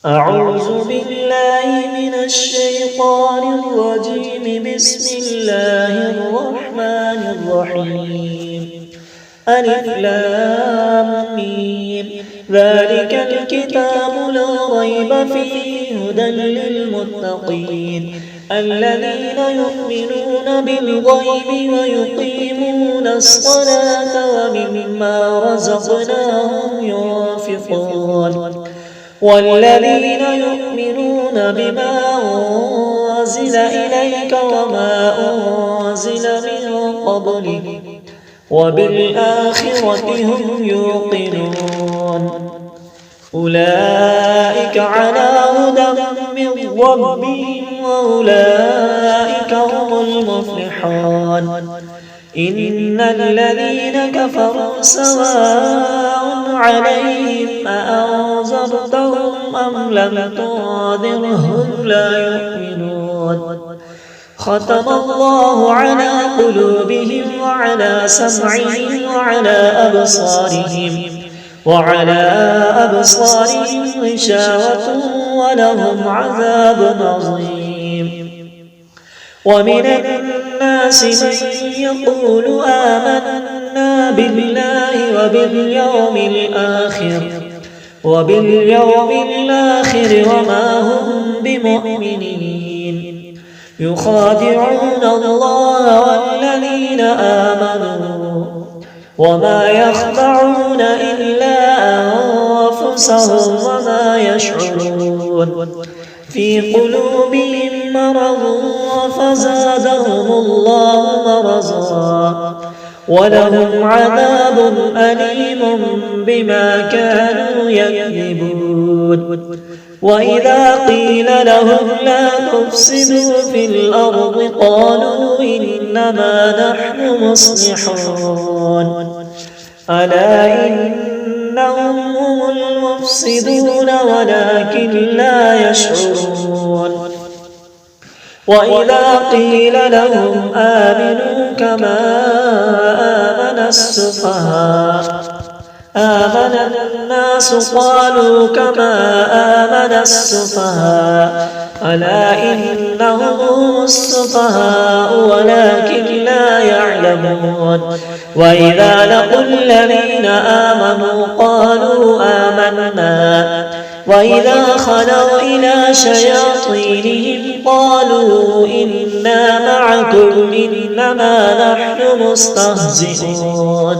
أعوذ بالله من الشيطان الرجيم. بسم الله الرحمن الرحيم. ألف لام ميم. ذلك الكتاب لا ريب فيه هدى للمتقين الذين يؤمنون بالغيب ويقيمون الصلاة ومما رزقناهم ينفقون والذين يؤمنون بما أنزل إليك وما أنزل من قبلك وبالآخرة هم يوقنون أولئك على هدى من ربهم وأولئك هم المفلحون. إن الذين كفروا سواء عليهم أأنذرتهم أم لم تنذرهم لا يؤمنون. ختم الله على قلوبهم وعلى سمعهم وعلى أبصارهم غشاوة ولهم عذاب عظيم. ومن الناس من يقول آمنا بالله وباليوم الآخر وما هم بمؤمنين يخادعون الله والذين آمنوا وما يخدعون إلا أنفسهم وما يشعرون. في قلوبهم مرض فزادهم الله مرضا ولهم عذاب أليم بما كانوا يكذبون. وإذا قيل لهم لا تفسدوا في الأرض قالوا إنما نحن مصلحون ألا إنهم هم المفسدون ولكن لا يشعرون. وإذا قيل لهم آمنوا كما آمن الناس قالوا كما آمن السفهاء ألا إنهم هم السفهاء ولكن لا يعلمون. وإذا لقوا الذين آمنوا قالوا آمنا وإذا خلوا إلى شياطينهم قالوا إنا معكم إنما نحن مستهزئون.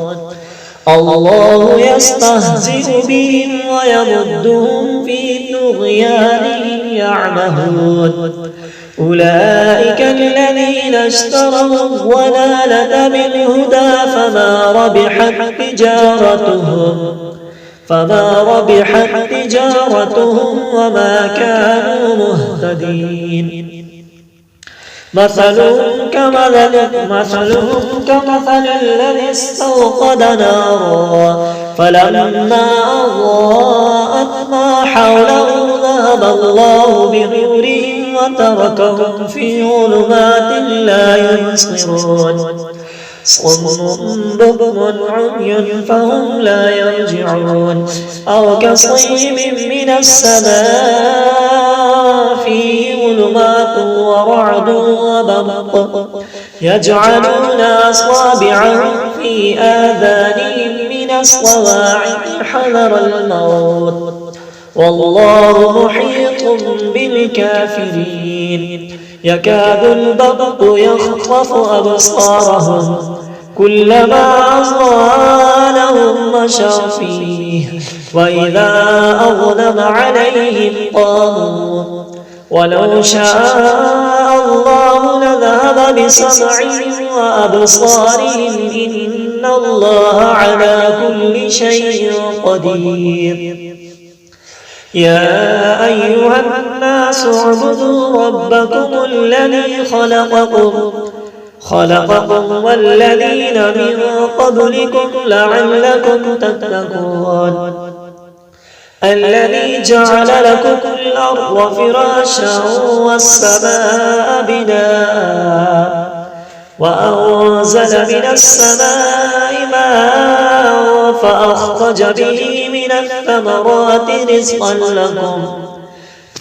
الله يستهزئ بهم ويمدهم في طغيانهم يعمهون. أولئك الذين اشتروا الضلالة بالهدى فما ربحت تجارتهم وما كانوا مهتدين. مثلهم كمثل الذي استوقد نارا فلما أضاءت ما حوله ذهب الله بنورهم وتركهم في ظلمات لا يبصرون. صم بكم عمي فهم لا يرجعون. أو كصيب من السماء فيه ظلمات ورعد وبرق يجعلون أصابعهم في آذانهم من الصواعق حذر الموت والله محيط بالكافرين. يكاد البرق يخطف أبصارهم كلما أضاء لهم مشوا فيه وإذا أظلم عليهم قاموا ولو شاء الله لذهب بسمعهم وأبصارهم إن الله على كل شيء قدير. يا أيها الناس اعبدوا ربكم الذي خلقكم والذين من قبلكم لعلكم تتقون. الذي جعل لكم الأرض فراشا والسماء بناء وأنزل من السماء ماء فأخرج به من الثمرات رزقا لكم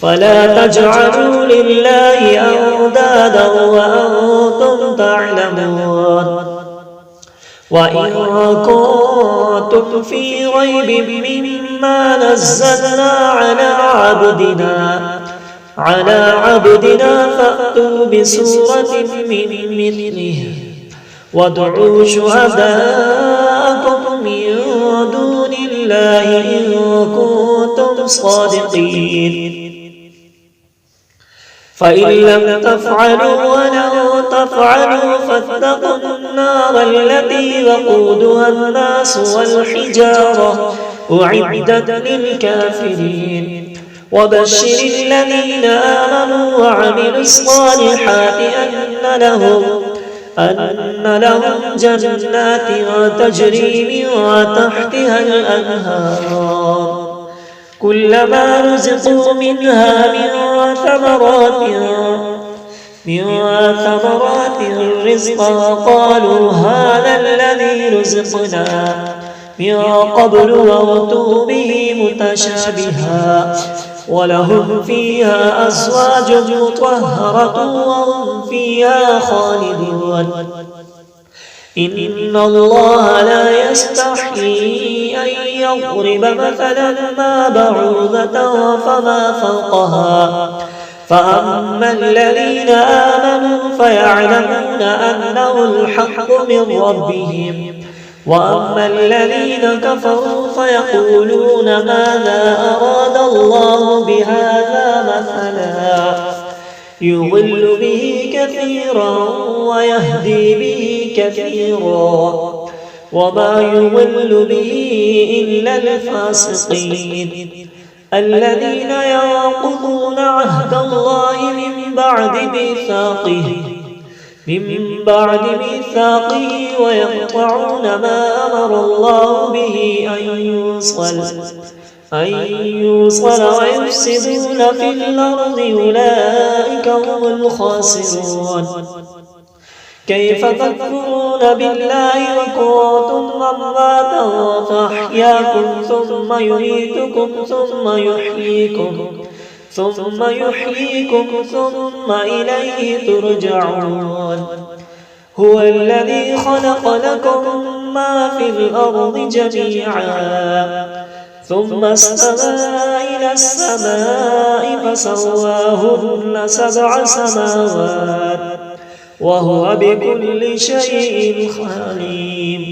فلا تجعلوا لله أندادا وأنتم تعلمون وإن كنتم في ريب مما نزلنا على عبدنا فأتوا بسورة من مثله وادعوا شهداءكم من دون الله إن كنتم صادقين فإن لم تفعلوا ولن تفعلوا فاتقوا النار التي وقودها الناس والحجارة أعدت للكافرين وبشر الذين آمنوا وعملوا الصالحات أن لهم جنات تجري من تحتها الأنهار كلما رزقوا منها من ثمرات رزقا قالوا هذا الذي رزقنا من قبل وأتوا به متشابها ولهم فيها أزواج مطهرة وهم فيها خالدون إن الله لا يستحيي أن يضرب مثلا ما بعوضة فما فوقها فأما الذين آمنوا فيعلمون أنه الحق من ربهم وأما الذين كفروا فيقولون ماذا أراد الله بهذا مثلا يضل به كثيرا ويهدي به كثيرا وما يضل به إلا الفاسقين الذين ينقضون عهد الله من بعد ميثاقه ويقطعون ما أمر الله به أن يوصل ويفسدون في الأرض أولئك هم الخاسرون كيف تكفرون بالله وكنتم أمواتا فأحياكم ثم يميتكم ثم يحييكم ثم إليه ترجعون هو الذي خلق لكم ما في الأرض جميعا ثم استوى إلى السماء فسواهن 7 سماوات وهو بكل شيء عليم